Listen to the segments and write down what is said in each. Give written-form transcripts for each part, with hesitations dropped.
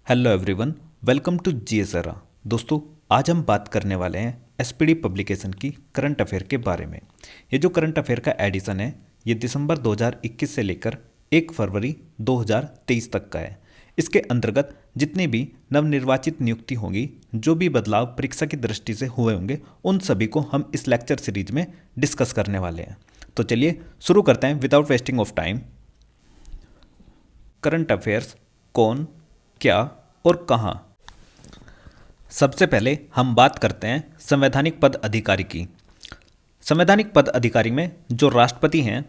Hello everyone, welcome to GSR. दोस्तों, आज हम बात करने वाले हैं एसपीडी पब्लिकेशन की करंट अफेयर के बारे में। ये जो करंट अफेयर का एडिशन है, ये दिसंबर 2021 से लेकर 1 फरवरी 2023 तक का है। इसके अंतर्गत जितनी भी नवनिर्वाचित नियुक्ति होंगी, जो भी बदलाव परीक्षा की दृष्टि से हुए होंगे, उन सभी को हम इस लेक्चर सीरीज में डिस्कस करने वाले हैं। तो चलिए शुरू करते हैं without wasting of time. Current affairs कौन, क्या और कहां। सबसे पहले हम बात करते हैं संवैधानिक पद अधिकारी की। संवैधानिक पद अधिकारी में जो राष्ट्रपति हैं,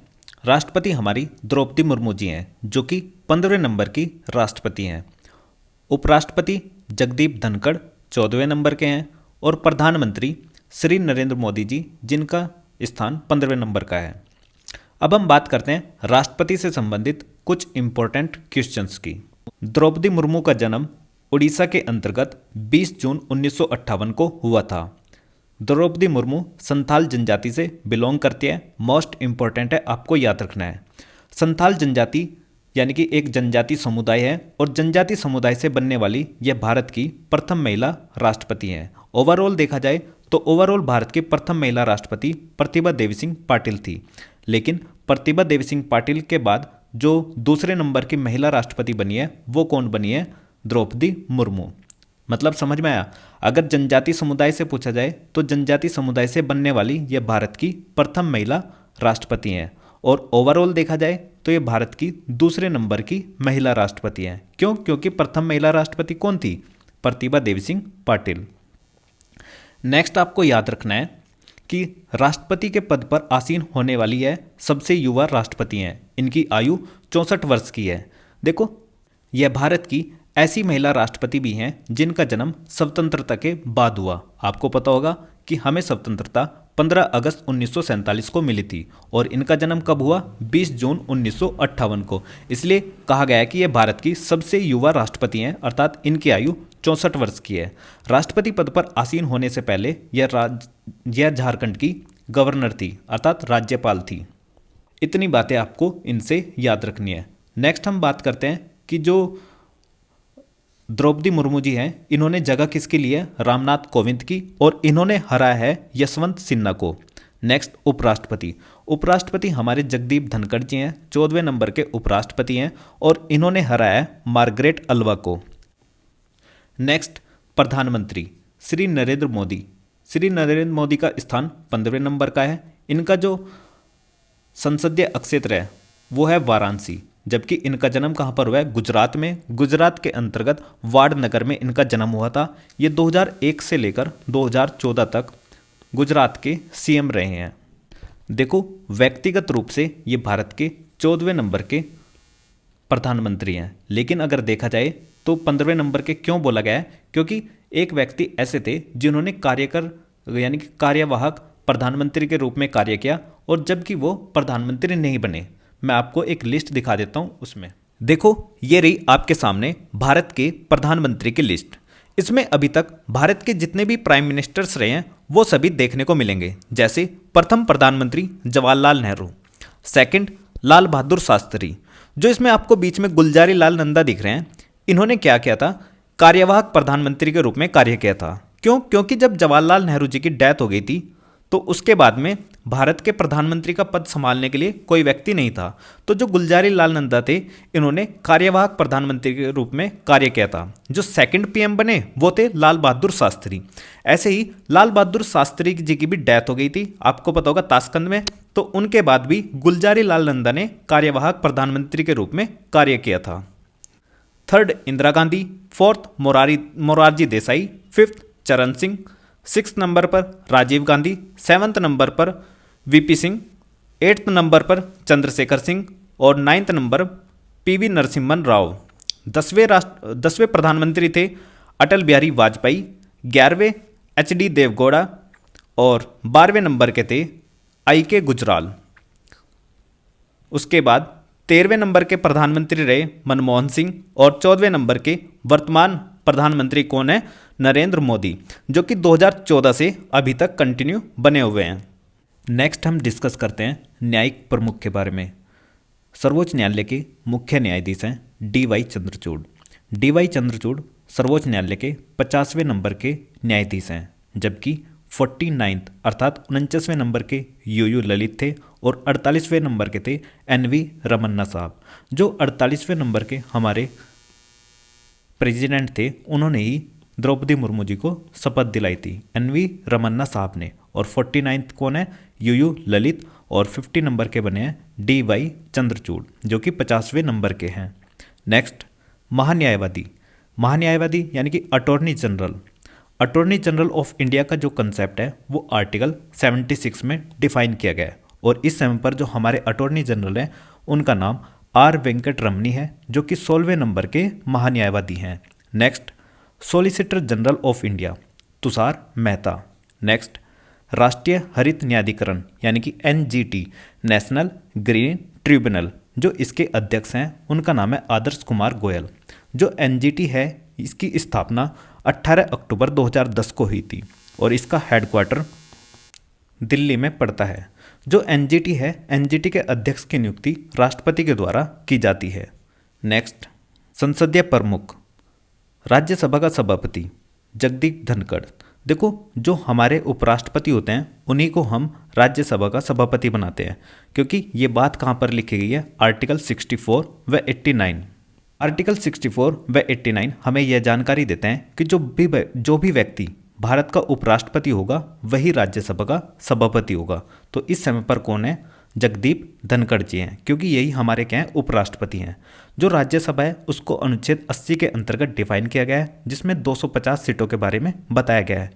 राष्ट्रपति हमारी द्रौपदी मुर्मू जी हैं, जो कि 15वें नंबर की राष्ट्रपति हैं। उपराष्ट्रपति जगदीप धनखड़ 14वें नंबर के हैं और प्रधानमंत्री श्री नरेंद्र मोदी जी, जिनका स्थान 15वें नंबर का है। अब हम बात करते हैं राष्ट्रपति से संबंधित कुछ इंपॉर्टेंट क्वेश्चंस की। द्रौपदी मुर्मू का जन्म उड़ीसा के अंतर्गत 20 जून 1958 को हुआ था। द्रौपदी मुर्मू संथाल जनजाति से बिलोंग करती है। मोस्ट इंपॉर्टेंट है, आपको याद रखना है। संथाल जनजाति यानी कि एक जनजाति समुदाय है और जनजाति समुदाय से बनने वाली यह भारत की प्रथम महिला राष्ट्रपति हैं। ओवरऑल देखा जाए तो ओवरऑल भारत की प्रथम महिला राष्ट्रपति प्रतिभा देवी सिंह पाटिल थी, लेकिन प्रतिभा देवी सिंह पाटिल के बाद जो दूसरे नंबर की महिला राष्ट्रपति बनी है, वो कौन बनी है? द्रौपदी मुर्मू। मतलब समझ में आया? अगर जनजाति समुदाय से पूछा जाए तो जनजाति समुदाय से बनने वाली ये भारत की प्रथम महिला राष्ट्रपति हैं, और ओवरऑल देखा जाए तो ये भारत की दूसरे नंबर की महिला राष्ट्रपति हैं। क्यों? क्योंकि प्रथम महिला राष्ट्रपति कौन थी? प्रतिभा देवी सिंह पाटिल। नेक्स्ट आपको याद रखना है कि राष्ट्रपति के पद पर आसीन होने वाली है सबसे युवा राष्ट्रपति हैं। इनकी आयु 64 वर्ष की है। देखो, यह भारत की ऐसी महिला राष्ट्रपति भी हैं जिनका जन्म स्वतंत्रता के बाद हुआ। आपको पता होगा कि हमें स्वतंत्रता 15 अगस्त 1947 को मिली थी और इनका जन्म कब हुआ? 20 जून 1958 को। इसलिए कहा गया है कि यह भारत की सबसे युवा राष्ट्रपति हैं, अर्थात इनकी आयु 64 वर्ष की है। राष्ट्रपति पद पर आसीन होने से पहले यह झारखंड की गवर्नर थी, अर्थात राज्यपाल थी। इतनी बातें आपको इनसे याद रखनी है। नेक्स्ट हम बात करते हैं कि जो द्रौपदी मुर्मू जी हैं, इन्होंने जगह किसकी ली है? रामनाथ कोविंद की, और इन्होंने हराया है यशवंत सिन्हा को। नेक्स्ट उपराष्ट्रपति। उपराष्ट्रपति हमारे जगदीप धनखड़ जी हैं, 14वें नंबर के उपराष्ट्रपति हैं, और इन्होंने हराया है मार्गरेट अल्वा को। नेक्स्ट प्रधानमंत्री श्री नरेंद्र मोदी। श्री नरेंद्र मोदी का स्थान 15वें नंबर का है। इनका जो संसदीय क्षेत्र है वो है वाराणसी, जबकि इनका जन्म कहाँ पर हुआ है? गुजरात में। गुजरात के अंतर्गत वाडनगर में इनका जन्म हुआ था। ये 2001 से लेकर 2014 तक गुजरात के सीएम रहे हैं। देखो, व्यक्तिगत रूप से ये भारत के 14वें नंबर के प्रधानमंत्री हैं, लेकिन अगर देखा जाए तो 15वें नंबर के क्यों बोला गया है? क्योंकि एक व्यक्ति ऐसे थे जिन्होंने यानी कि कार्यवाहक प्रधानमंत्री के रूप में कार्य किया, और जबकि वो प्रधानमंत्री नहीं बने। मैं आपको एक लिस्ट दिखा देता हूं। उसमें देखो, ये रही आपके सामने भारत के प्रधानमंत्री की लिस्ट। इसमें अभी तक भारत के जितने भी प्राइम मिनिस्टर्स रहे हैं वो सभी देखने को मिलेंगे। जैसे प्रथम प्रधानमंत्री जवाहरलाल नेहरू, सेकंड लाल बहादुर शास्त्री, जो इसमें आपको बीच में गुलजारी लाल नंदा दिख रहे हैं, इन्होंने क्या किया था? कार्यवाहक प्रधानमंत्री के रूप में कार्य किया था। क्यों? क्योंकि जब जवाहरलाल नेहरू जी की डेथ हो गई थी तो उसके बाद में भारत के प्रधानमंत्री का पद संभालने के लिए कोई व्यक्ति नहीं था। तो जो गुलजारी लाल नंदा थे, इन्होंने कार्यवाहक प्रधानमंत्री के रूप में कार्य किया था। जो सेकंड पीएम बने वो थे लाल बहादुर शास्त्री। ऐसे ही लाल बहादुर शास्त्री जी की भी डेथ हो गई थी, आपको पता होगा, ताशकंद में। तो उनके बाद भी गुलजारी लाल नंदा ने कार्यवाहक प्रधानमंत्री के रूप में कार्य किया था। Third Indira Gandhi, fourth Morarji Desai, fifth चरण सिंह, 6th नंबर पर राजीव गांधी, 7th नंबर पर वीपी सिंह, 8th नंबर पर चंद्रशेखर सिंह, और 9th number PV Narasimhan Rao. 10वें प्रधानमंत्री थे अटल बिहारी वाजपेयी, 11वें एचडी देवगौड़ा, और 12वें नंबर के थे आईके गुजराल। उसके बाद 13वें नंबर के प्रधानमंत्री रहे मनमोहन सिंह, और 14वें नंबर के वर्तमान प्रधानमंत्री कौन है? नरेंद्र मोदी, जो कि 2014 से अभी तक कंटिन्यू बने हुए हैं। नेक्स्ट हम डिस्कस करते हैं न्यायिक प्रमुख के बारे में। सर्वोच्च न्यायालय के मुख्य न्यायाधीश हैं DY Chandrachud. D Y Chandrachud सर्वोच्च न्यायालय के 50वें नंबर के न्यायाधीश हैं, जबकि 49th अर्थात 49वें नंबर के यू ललित थे और 48वें नंबर के थे एन.वी. रमन्ना साहब। जो 48वें नंबर के हमारे प्रेसिडेंट थे उन्होंने ही द्रौपदी मुर्मू जी को शपथ दिलाई थी, एन.वी. रमन्ना साहब ने। और 49th कौन है? यू ललित। और 50 नंबर के बने हैं डी.वाई. चंद्रचूड़ जो कि 50वें नंबर के हैं। नेक्स्ट, महान्यायवादी। महान्यायवादी यानी कि attorney general. Attorney general of India का जो कंसेप्ट है वो आर्टिकल 76 में डिफाइन किया गया है। और इस समय पर जो हमारे अटॉर्नी जनरल हैं उनका नाम आर वेंकट रमनी है, जो कि 16वें नंबर के महान्यायवादी हैं। Next, solicitor general of India Tushar Mehta. Next, राष्ट्रीय हरित न्यायाधिकरण यानी कि एनजीटी नेशनल ग्रीन ट्रिब्यूनल, जो इसके अध्यक्ष हैं उनका नाम है आदर्श कुमार गोयल। जो एनजीटी है इसकी स्थापना 18 अक्टूबर 2010 को हुई थी और इसका हेडक्वार्टर दिल्ली में पड़ता है। जो एनजीटी है, एनजीटी के अध्यक्ष की नियुक्ति राष्ट्रपति के द्वारा की जाती है। नेक्स्ट, संसदीय प्रमुख। राज्यसभा का सभापति जगदीप धनखड़। देखो, जो हमारे उपराष्ट्रपति होते हैं उन्हीं को हम राज्यसभा का सभापति बनाते हैं, क्योंकि ये बात कहाँ पर लिखी गई है? आर्टिकल 64 व 89। आर्टिकल 64 व 89 हमें यह जानकारी देते हैं कि जो भी व्यक्ति भारत का उपराष्ट्रपति होगा वही राज्यसभा का सभापति होगा। तो इस समय पर कौन है? जगदीप धनखड़ जी हैं, क्योंकि यही हमारे क्या हैं? उपराष्ट्रपति हैं। जो राज्यसभा है उसको अनुच्छेद 80 के अंतर्गत डिफाइन किया गया है, जिसमें 250 सीटों के बारे में बताया गया है।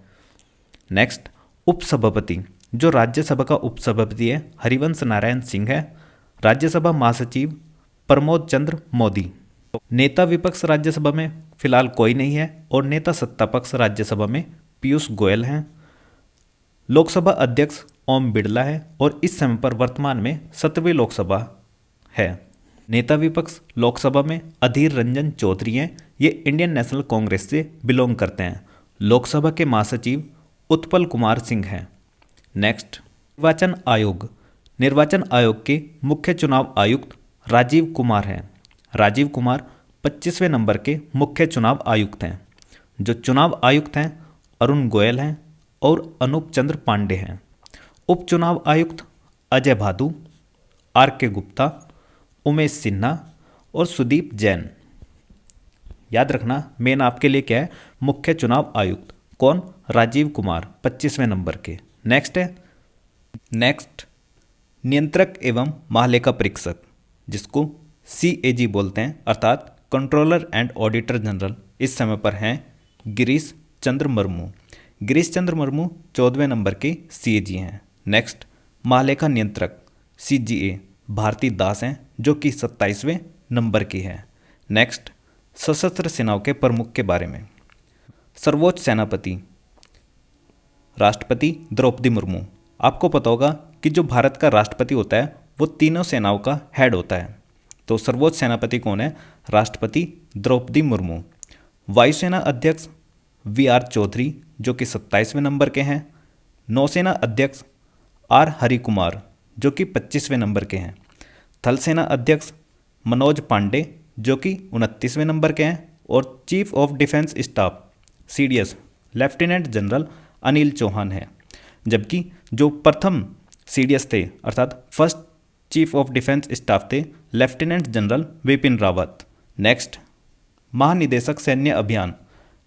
नेक्स्ट, उपसभापति। जो राज्यसभा का उपसभापति है हरिवंश नारायण सिंह है। राज्यसभा महासचिव प्रमोद चंद्र मोदी। नेता विपक्ष राज्यसभा में फिलहाल कोई नहीं है और नेता सत्ता पक्ष राज्यसभा में पीयूष गोयल हैं। लोकसभा अध्यक्ष ओम बिरला है और इस समय पर वर्तमान में 7वीं लोकसभा है। नेता विपक्ष लोकसभा में अधीर रंजन चौधरी हैं, ये इंडियन नेशनल कांग्रेस से बिलोंग करते हैं। लोकसभा के महासचिव उत्पल कुमार सिंह हैं। नेक्स्ट, निर्वाचन आयोग। निर्वाचन आयोग के मुख्य चुनाव आयुक्त राजीव कुमार हैं। राजीव कुमार 25वें नंबर के मुख्य चुनाव आयुक्त हैं। जो चुनाव आयुक्त हैं अरुण गोयल हैं और अनूप चंद्र पांडे हैं। उप चुनाव आयुक्त अजय भादु, आर.के. गुप्ता, उमेश सिन्हा और सुदीप जैन। याद रखना, मेन आपके लिए क्या है? मुख्य चुनाव आयुक्त कौन? राजीव कुमार 25वें नंबर के। नेक्स्ट, नियंत्रक एवं महालेखा परीक्षक, जिसको CAG बोलते हैं, अर्थात कंट्रोलर एंड ऑडिटर जनरल, इस समय पर हैं गिरीश चंद्र मुर्मू। गिरीश चंद्र मुर्मू 14वें नंबर के CAG हैं। नेक्स्ट, महालेखा नियंत्रक CGA भारती दास हैं, जो कि 27वें नंबर की है। नेक्स्ट, सशस्त्र सेनाओं के प्रमुख के बारे में। सर्वोच्च सेनापति राष्ट्रपति द्रौपदी मुर्मू। आपको पता होगा कि जो भारत का राष्ट्रपति होता है वो तीनों सेनाओं का हेड होता है। तो सर्वोच्च सेनापति कौन है? राष्ट्रपति द्रौपदी मुर्मू। वायुसेना अध्यक्ष VR चौधरी, जो कि 27वें नंबर के हैं। नौसेना अध्यक्ष R हरिकुमार, जो कि 25वें नंबर के हैं। थल सेना अध्यक्ष मनोज पांडे, जो कि 29वें नंबर के हैं। और chief of defence staff CDS lieutenant general Anil Chauhan है। जबकि जो प्रथम CDS थे अर्थात first chief of defence staff थे lieutenant general Vipin Rawat. Next, महानिदेशक सैन्य अभियान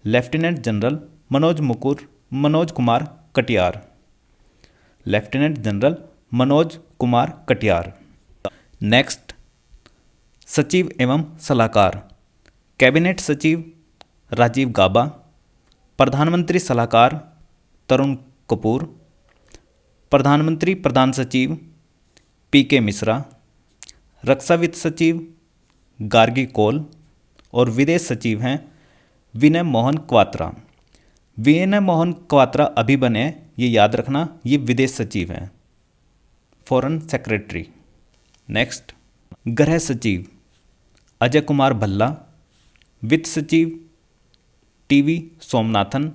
lieutenant general Manoj Kumar Katiyar. Lieutenant general Manoj Kumar Katiyar. Next, सचिव एवं सलाहकार कैबिनेट सचिव राजीव गाबा। प्रधानमंत्री सलाहकार तरुण कपूर। प्रधानमंत्री प्रधान सचिव PK मिश्रा। रक्षा वित्त सचिव गार्गी कौल। और विदेश सचिव हैं विनय मोहन क्वात्रा। विनय मोहन क्वात्रा अभी बने, ये याद रखना, ये विदेश सचिव हैं, फॉरेन सेक्रेटरी। नेक्स्ट, गृह सचिव अजय कुमार भल्ला। वित्त सचिव TV सोमनाथन।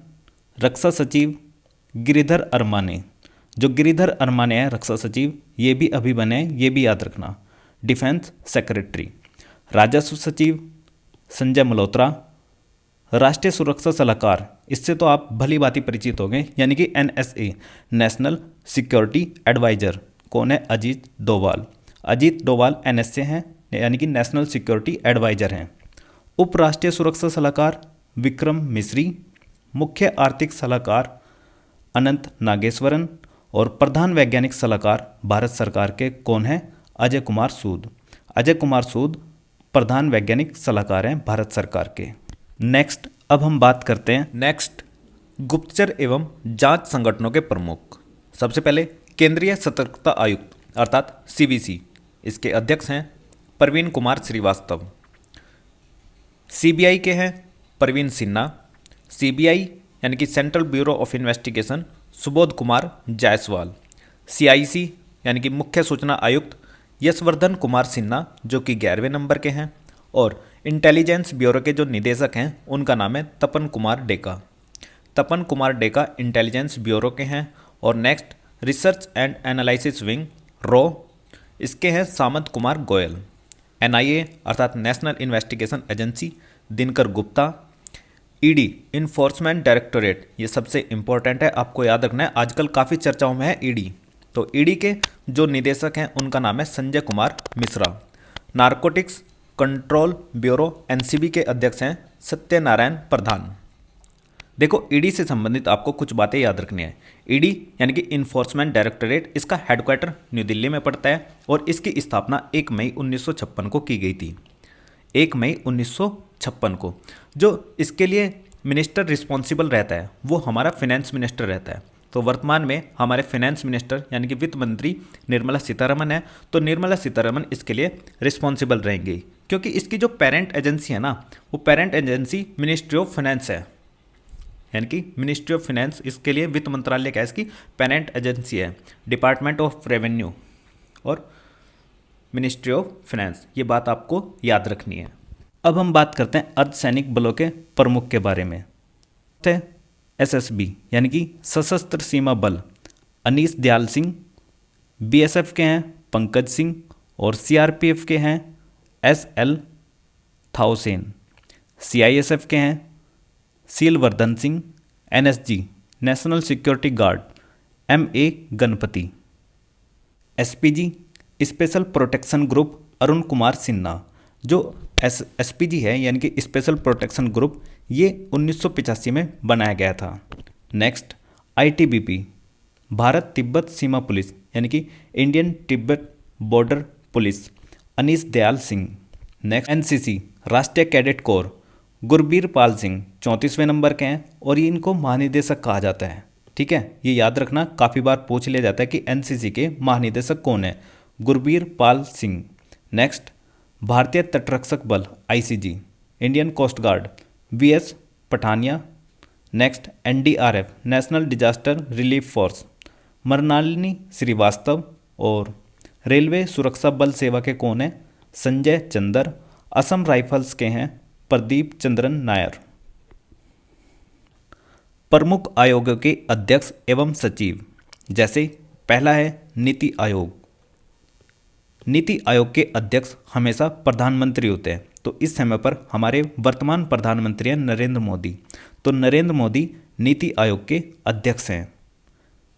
रक्षा सचिव गिरिधर अरमाने। जो गिरिधर अरमाने हैं रक्षा सचिव, ये भी अभी बने, ये भी याद रखना। Defence secretary. राजस्व सचिव संजय मल्होत्रा। राष्ट्रीय सुरक्षा सलाहकार, इससे तो आप भली भांति परिचित हो गए, यानी कि NSA, नेशनल सिक्योरिटी एडवाइजर, कौन है? अजीत डोभाल। अजीत डोभाल NSA हैं, यानी कि नेशनल सिक्योरिटी एडवाइजर हैं। उपराष्ट्रीय सुरक्षा सलाहकार विक्रम मिश्री। मुख्य आर्थिक सलाहकार अनंत नागेश्वरन। और प्रधान वैज्ञानिक सलाहकार भारत सरकार के कौन है? अजय कुमार सूद। अजय कुमार सूद प्रधान वैज्ञानिक सलाहकार हैं भारत सरकार के। नेक्स्ट, अब हम बात करते हैं गुप्तचर एवं जांच संगठनों के प्रमुख। सबसे पहले केंद्रीय सतर्कता आयुक्त अर्थात CBC, इसके अध्यक्ष हैं प्रवीण कुमार श्रीवास्तव। CBI के हैं प्रवीण सिन्हा। CBI यानी कि central bureau of investigation Subodh Kumar Jaiswal. CIC यानी कि मुख्य सूचना आयुक्त यशवर्धन कुमार सिन्हा, जो कि 11वें नंबर के हैं। और इंटेलिजेंस ब्यूरो के जो निदेशक हैं उनका नाम है तपन कुमार डेका। तपन कुमार डेका इंटेलिजेंस ब्यूरो के हैं। और next, research and analysis wing RAW, इसके हैं सामंत कुमार गोयल। NIA अर्थात national investigation agency Dinkar Gupta. ED enforcement directorate, ये सबसे इंपॉर्टेंट है, आपको याद रखना है, आजकल काफ़ी चर्चाओं में है ED। तो ED के जो निदेशक हैं उनका नाम है Sanjay Kumar Mishra. Narcotics control bureau NCB के अध्यक्ष हैं सत्यनारायण प्रधान। देखो, ED से संबंधित आपको कुछ बातें याद रखनी है। ED यानी कि इन्फोर्समेंट डायरेक्टोरेट, इसका हेडक्वार्टर न्यू दिल्ली में पड़ता है और इसकी स्थापना 1 मई 1956 को की गई थी। 1 मई 1956 को। जो इसके लिए मिनिस्टर रिस्पॉन्सिबल रहता है वो हमारा फिनेंस मिनिस्टर रहता है। तो वर्तमान में हमारे फिनेंस मिनिस्टर यानी कि वित्त मंत्री निर्मला सीतारमन है। तो निर्मला सीतारमन इसके लिए रिस्पॉन्सिबल रहेंगी, क्योंकि इसकी जो पेरेंट एजेंसी है ना, वो parent agency ministry of finance है। यानी कि मिनिस्ट्री ऑफ फाइनेंस इसके लिए वित्त मंत्रालय का इसकी पेरेंट एजेंसी है। डिपार्टमेंट ऑफ रेवेन्यू और मिनिस्ट्री ऑफ फाइनेंस, ये बात आपको याद रखनी है। अब हम बात करते हैं अर्धसैनिक बलों के प्रमुख के बारे में। SSB यानी कि सशस्त्र सीमा बल अनीस दयाल सिंह। BSF के हैं पंकज सिंह। और CRPF के हैं SL थाउसेन। CISF के हैं Seelvardhan Singh. NSG national security guard MA Ganapati. SPG special protection group Arun Kumar Sinha. जो SPG है यानी कि स्पेशल प्रोटेक्शन ग्रुप, ये 1985 में बनाया गया था। नेक्स्ट, ITBP भारत तिब्बत सीमा पुलिस यानी कि Indian Tibet border police Anees Dayal Singh. Next, NCC राष्ट्रीय कैडेट कोर गुरबीर पाल सिंह 34वें नंबर के हैं और ये इनको महानिदेशक कहा जाता है। ठीक है, ये याद रखना, काफ़ी बार पूछ लिया जाता है कि NCC के महानिदेशक कौन है? गुरबीर पाल सिंह। नेक्स्ट, भारतीय तटरक्षक बल ICG Indian coast guard VS Pathania. Next, NDRF national disaster relief force Mrinalini Srivastava. और रेलवे सुरक्षा बल सेवा के कौन है? संजय चंदर। असम राइफल्स के हैं प्रदीप चंद्रन नायर। प्रमुख आयोगों के अध्यक्ष एवं सचिव, जैसे पहला है नीति आयोग। नीति आयोग के अध्यक्ष हमेशा प्रधानमंत्री होते हैं। तो इस समय पर हमारे वर्तमान प्रधानमंत्री हैं नरेंद्र मोदी। तो नरेंद्र मोदी नीति आयोग के अध्यक्ष हैं।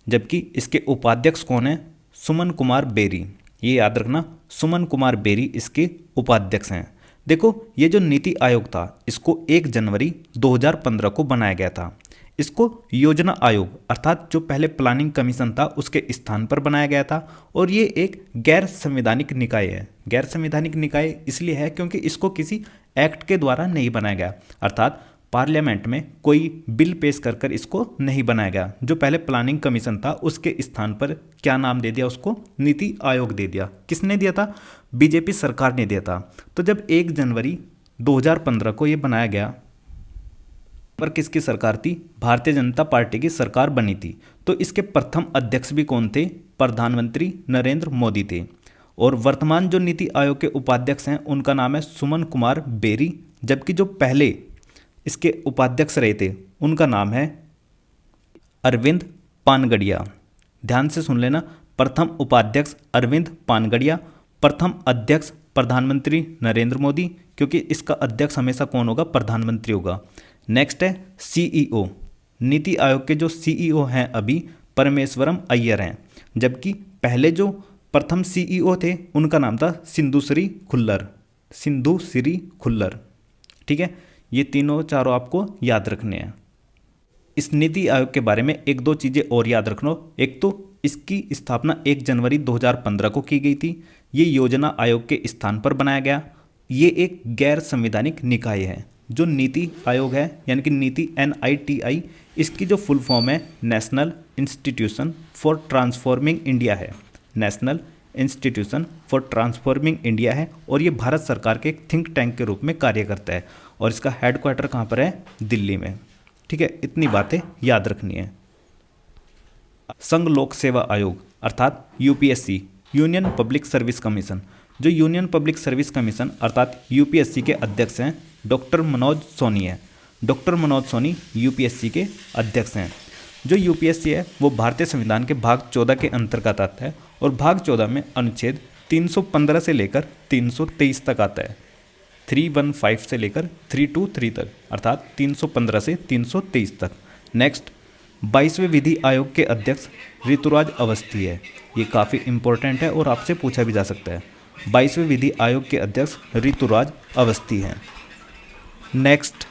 जबकि इसके उपाध्यक्ष कौन हैं? सुमन कुमार बेरी। ये याद रखना, सुमन कुमार बेरी इसके उपाध्यक्ष हैं। देखो, ये जो नीति आयोग था इसको 1 जनवरी 2015 को बनाया गया था। इसको योजना आयोग अर्थात जो पहले प्लानिंग कमीशन था उसके स्थान पर बनाया गया था। और ये एक गैर संवैधानिक निकाय है। गैर संवैधानिक निकाय इसलिए है क्योंकि इसको किसी एक्ट के द्वारा नहीं बनाया गया, अर्थात पार्लियामेंट में कोई बिल पेश कर कर इसको नहीं बनाया गया। जो पहले प्लानिंग कमीशन था उसके स्थान पर क्या नाम दे दिया? उसको नीति आयोग दे दिया। किसने दिया था? बीजेपी सरकार ने दिया था। तो जब 1 जनवरी 2015 को ये बनाया गया, पर किसकी सरकार थी? भारतीय जनता पार्टी की सरकार बनी थी। तो इसके प्रथम अध्यक्ष भी कौन थे? प्रधानमंत्री नरेंद्र मोदी थे। और वर्तमान जो नीति आयोग के उपाध्यक्ष हैं उनका नाम है सुमन कुमार बेरी। जबकि जो पहले इसके उपाध्यक्ष रहे थे उनका नाम है अरविंद पानगड़िया। ध्यान से सुन लेना, प्रथम उपाध्यक्ष अरविंद पानगड़िया, प्रथम अध्यक्ष प्रधानमंत्री नरेंद्र मोदी, क्योंकि इसका अध्यक्ष हमेशा कौन होगा, प्रधानमंत्री होगा। नेक्स्ट है सीईओ, नीति आयोग के जो सीईओ हैं अभी परमेश्वरम अय्यर हैं, जबकि पहले जो प्रथम सीईओ थे उनका नाम था सिंधु श्री खुल्लर, सिंधु श्री खुल्लर। ठीक है, ये तीनों चारों आपको याद रखने हैं। इस नीति आयोग के बारे में एक दो चीज़ें और याद रखना। एक तो इसकी स्थापना 1 जनवरी 2015 को की गई थी। ये योजना आयोग के स्थान पर बनाया गया। ये एक गैर संवैधानिक निकाय है। जो नीति आयोग है यानी कि नीति NITI, इसकी जो फुल फॉर्म है national institution for transforming India है, national institution for transforming India है। और ये भारत सरकार के एक थिंक टैंक के रूप में कार्य करता है और इसका हेडक्वार्टर कहाँ पर है, दिल्ली में। ठीक है, इतनी बातें याद रखनी है। संघ लोक सेवा आयोग अर्थात UPSC, union public service commission. जो यूनियन पब्लिक सर्विस कमीशन अर्थात UPSC के अध्यक्ष हैं डॉक्टर मनोज सोनी है। डॉक्टर मनोज सोनी UPSC के अध्यक्ष हैं। जो UPSC है वो भारतीय संविधान के भाग 14 के अंतर्गत आता है और भाग 14 में अनुच्छेद 315 से लेकर 323 तक आता है। 315 से लेकर 323 तक, अर्थात 315 से 323 तक। नेक्स्ट 22वें विधि आयोग के अध्यक्ष ऋतुराज अवस्थी है। ये काफ़ी इंपॉर्टेंट है और आपसे पूछा भी जा सकता है। 22वें विधि आयोग के अध्यक्ष ऋतुराज अवस्थी हैं। नेक्स्ट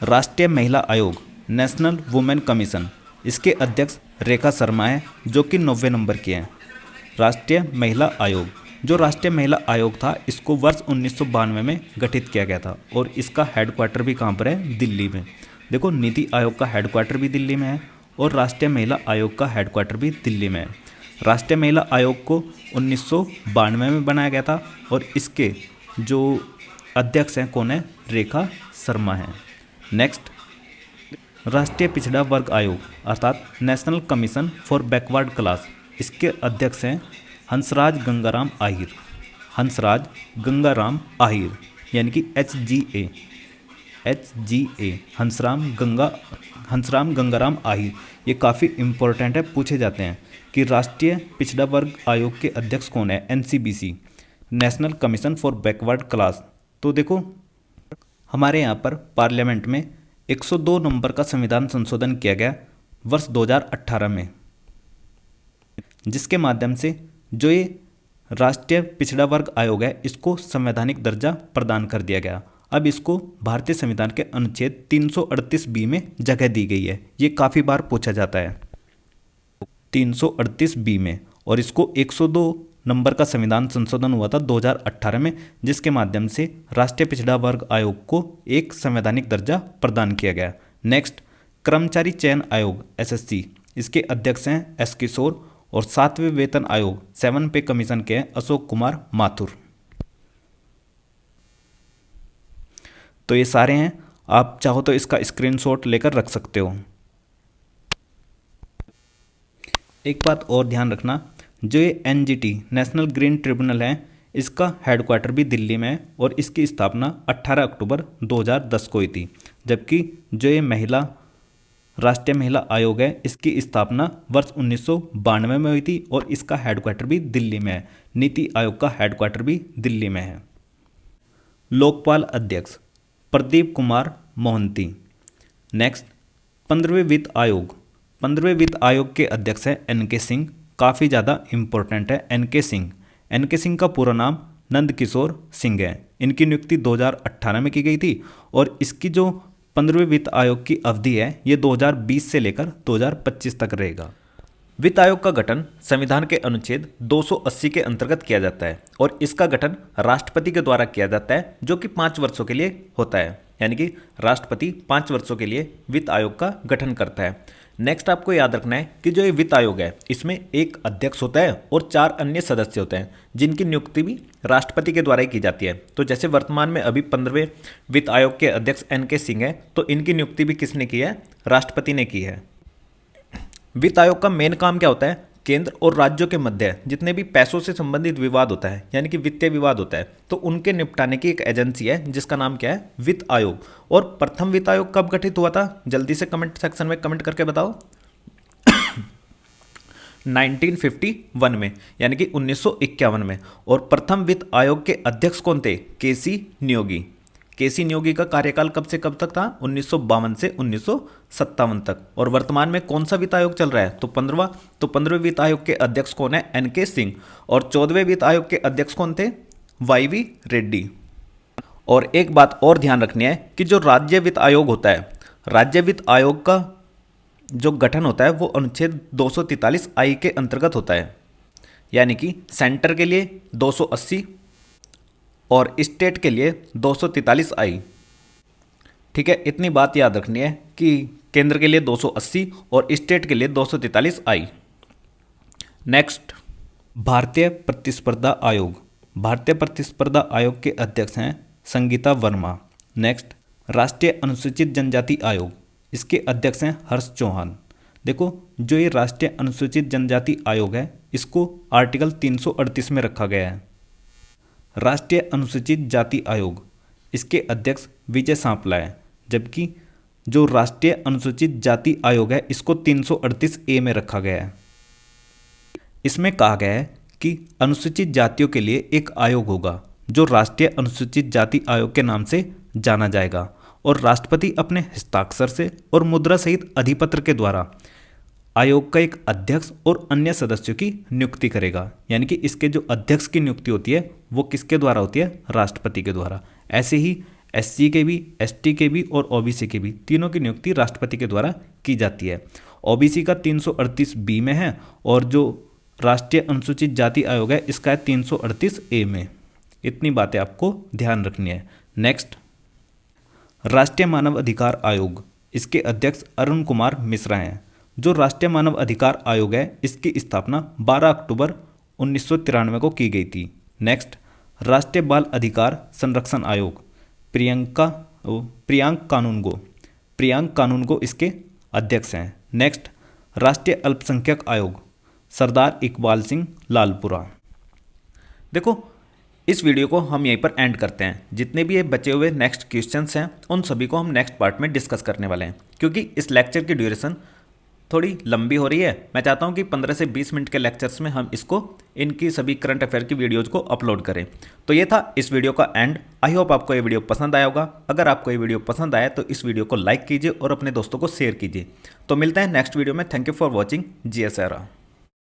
राष्ट्रीय महिला आयोग, नेशनल वुमेन कमीशन, इसके अध्यक्ष रेखा शर्मा है जो कि 90 नंबर के हैं। राष्ट्रीय महिला आयोग, जो राष्ट्रीय महिला आयोग था इसको वर्ष 1992 में गठित किया गया था और इसका हेडक्वार्टर भी कहाँ पर है, दिल्ली में। देखो, नीति आयोग का हेडक्वार्टर भी दिल्ली में है और राष्ट्रीय महिला आयोग का हेडक्वार्टर भी दिल्ली में है। राष्ट्रीय महिला आयोग को 1992 में बनाया गया था और इसके जो अध्यक्ष हैं कौन है, रेखा शर्मा हैं। नेक्स्ट राष्ट्रीय पिछड़ा वर्ग आयोग अर्थात national commission for backward class, इसके अध्यक्ष हैं हंसराज गंगाराम आहिर। हंसराज गंगाराम आहिर यानी कि HGA, हंसराम गंगाराम आहिर। ये काफ़ी इम्पोर्टेंट है, पूछे जाते हैं कि राष्ट्रीय पिछड़ा वर्ग आयोग के अध्यक्ष कौन है, NCBC, national commission for backward class. तो देखो, हमारे यहाँ पर पार्लियामेंट में 102 नंबर का संविधान संशोधन किया गया वर्ष 2018 में, जिसके माध्यम से जो ये राष्ट्रीय पिछड़ा वर्ग आयोग है इसको संवैधानिक दर्जा प्रदान कर दिया गया। अब इसको भारतीय संविधान के अनुच्छेद 338B में जगह दी गई है। ये काफ़ी बार पूछा जाता है 338B में, और इसको 102 नंबर का संविधान संशोधन हुआ था 2018 में, जिसके माध्यम से राष्ट्रीय पिछड़ा वर्ग आयोग को एक संवैधानिक दर्जा प्रदान किया गया। नेक्स्ट कर्मचारी चयन आयोग SSC, इसके अध्यक्ष हैं S किशोर और 7वें वेतन आयोग 7 पे कमीशन के हैं अशोक कुमार माथुर। तो ये सारे हैं, आप चाहो तो इसका स्क्रीनशॉट लेकर रख सकते हो। एक बात और ध्यान रखना, जो ये NGT नेशनल ग्रीन ट्रिब्यूनल है इसका हेडक्वार्टर भी दिल्ली में है और इसकी स्थापना 18 अक्टूबर 2010 को हुई थी। जबकि जो ये राष्ट्रीय महिला आयोग है इसकी स्थापना वर्ष 1992 में हुई थी और इसका हेडक्वार्टर भी दिल्ली में है। नीति आयोग का हेडक्वार्टर भी दिल्ली में है। लोकपाल अध्यक्ष प्रदीप कुमार मोहंती। नेक्स्ट 15वें वित्त आयोग, 15वें वित्त आयोग के अध्यक्ष हैं NK सिंह। काफ़ी ज़्यादा इम्पोर्टेंट है NK सिंह। NK सिंह का पूरा नाम नंदकिशोर सिंह है। इनकी नियुक्ति 2018 में की गई थी और इसकी जो 15वें वित्त आयोग की अवधि है ये 2020 से लेकर 2025 तक रहेगा। वित्त आयोग का गठन संविधान के अनुच्छेद 280 के अंतर्गत किया जाता है और इसका गठन राष्ट्रपति के द्वारा किया जाता है, जो कि 5 वर्षों के लिए होता है। यानी कि राष्ट्रपति 5 वर्षों के लिए वित्त आयोग का गठन करता है। नेक्स्ट आपको याद रखना है कि जो ये वित्त आयोग है इसमें एक अध्यक्ष होता है और 4 अन्य सदस्य होते हैं, जिनकी नियुक्ति भी राष्ट्रपति के द्वारा ही की जाती है। तो जैसे वर्तमान में अभी 15वें वित्त आयोग के अध्यक्ष NK सिंह है, तो इनकी नियुक्ति भी किसने की है, राष्ट्रपति ने की है। वित्त आयोग का मेन काम क्या होता है, केंद्र और राज्यों के मध्य जितने भी पैसों से संबंधित विवाद होता है यानी कि वित्तीय विवाद होता है, तो उनके निपटाने की एक एजेंसी है जिसका नाम क्या है, वित्त आयोग। और प्रथम वित्त आयोग कब गठित हुआ था, जल्दी से कमेंट सेक्शन में कमेंट करके बताओ। 1951 में, यानी कि 1951 में। और प्रथम वित्त आयोग के अध्यक्ष कौन थे? केसी नियोगी। केसी नियोगी का कार्यकाल कब से कब तक था? 1952 से 1957 तक। और वर्तमान में कौन सा वित्त आयोग चल रहा है? तो 15वां। तो 15वें वित्त आयोग के अध्यक्ष कौन है? एनके सिंह। और 14वें वित्त आयोग के अध्यक्ष कौन थे? वाईवी रेड्डी। और एक बात और ध्यान रखनी है कि जो राज्य वित्त आयोग होता है, राज्य वित्त आयोग का जो गठन होता है वो अनुच्छेद 243 आई के अंतर्गत होता है, यानी कि सेंटर के लिए 280 और स्टेट के लिए 243 आई। ठीक है, इतनी बात याद रखनी है कि केंद्र के लिए 280 और स्टेट के लिए 243 आई। नेक्स्ट, भारतीय प्रतिस्पर्धा आयोग। भारतीय प्रतिस्पर्धा आयोग के अध्यक्ष हैं संगीता वर्मा। नेक्स्ट, राष्ट्रीय अनुसूचित जनजाति आयोग, इसके अध्यक्ष हैं हर्ष चौहान। देखो, जो ये राष्ट्रीय अनुसूचित जनजाति आयोग है इसको आर्टिकल 338 में रखा गया है। राष्ट्रीय अनुसूचित जाति आयोग, इसके अध्यक्ष विजय सांपला है, जबकि जो राष्ट्रीय अनुसूचित जाति आयोग है इसको 338 ए में रखा गया है। इसमें कहा गया है कि अनुसूचित जातियों के लिए एक आयोग होगा जो राष्ट्रीय अनुसूचित जाति आयोग के नाम से जाना जाएगा, और राष्ट्रपति अपने हस्ताक्षर से और मुद्रा सहित अधिपत्र के द्वारा आयोग का एक अध्यक्ष और अन्य सदस्यों की नियुक्ति करेगा। यानी कि इसके जो अध्यक्ष की नियुक्ति होती है वो किसके द्वारा होती है? राष्ट्रपति के द्वारा। ऐसे ही एससी के भी, एसटी के भी और ओबीसी के भी, तीनों की नियुक्ति राष्ट्रपति के द्वारा की जाती है। ओबीसी का 338 बी में है और जो राष्ट्रीय अनुसूचित जाति आयोग है इसका है 338 ए में। इतनी बातें आपको ध्यान रखनी है। नेक्स्ट, राष्ट्रीय मानव अधिकार आयोग, इसके अध्यक्ष अरुण कुमार मिश्रा हैं। जो राष्ट्रीय मानव अधिकार आयोग है इसकी स्थापना 12 अक्टूबर 1993 को की गई थी। नेक्स्ट, राष्ट्रीय बाल अधिकार संरक्षण आयोग, प्रियांक कानूनगो इसके अध्यक्ष हैं। नेक्स्ट, राष्ट्रीय अल्पसंख्यक आयोग, सरदार इकबाल सिंह लालपुरा। देखो, इस वीडियो को हम यहीं पर एंड करते हैं। जितने भी ये बचे हुए नेक्स्ट क्वेश्चंस हैं उन सभी को हम नेक्स्ट पार्ट में डिस्कस करने वाले हैं, क्योंकि इस लेक्चर की ड्यूरेशन थोड़ी लंबी हो रही है। मैं चाहता हूं कि 15 से 20 मिनट के लेक्चर्स में हम इसको, इनकी सभी करंट अफेयर की वीडियोज़ को अपलोड करें। तो ये था इस वीडियो का एंड। आई होप आपको ये वीडियो पसंद आया होगा। अगर आपको ये वीडियो पसंद आया तो इस वीडियो को लाइक कीजिए और अपने दोस्तों को शेयर कीजिए। तो मिलते हैं नेक्स्ट वीडियो में। Thank you for watching. GS era.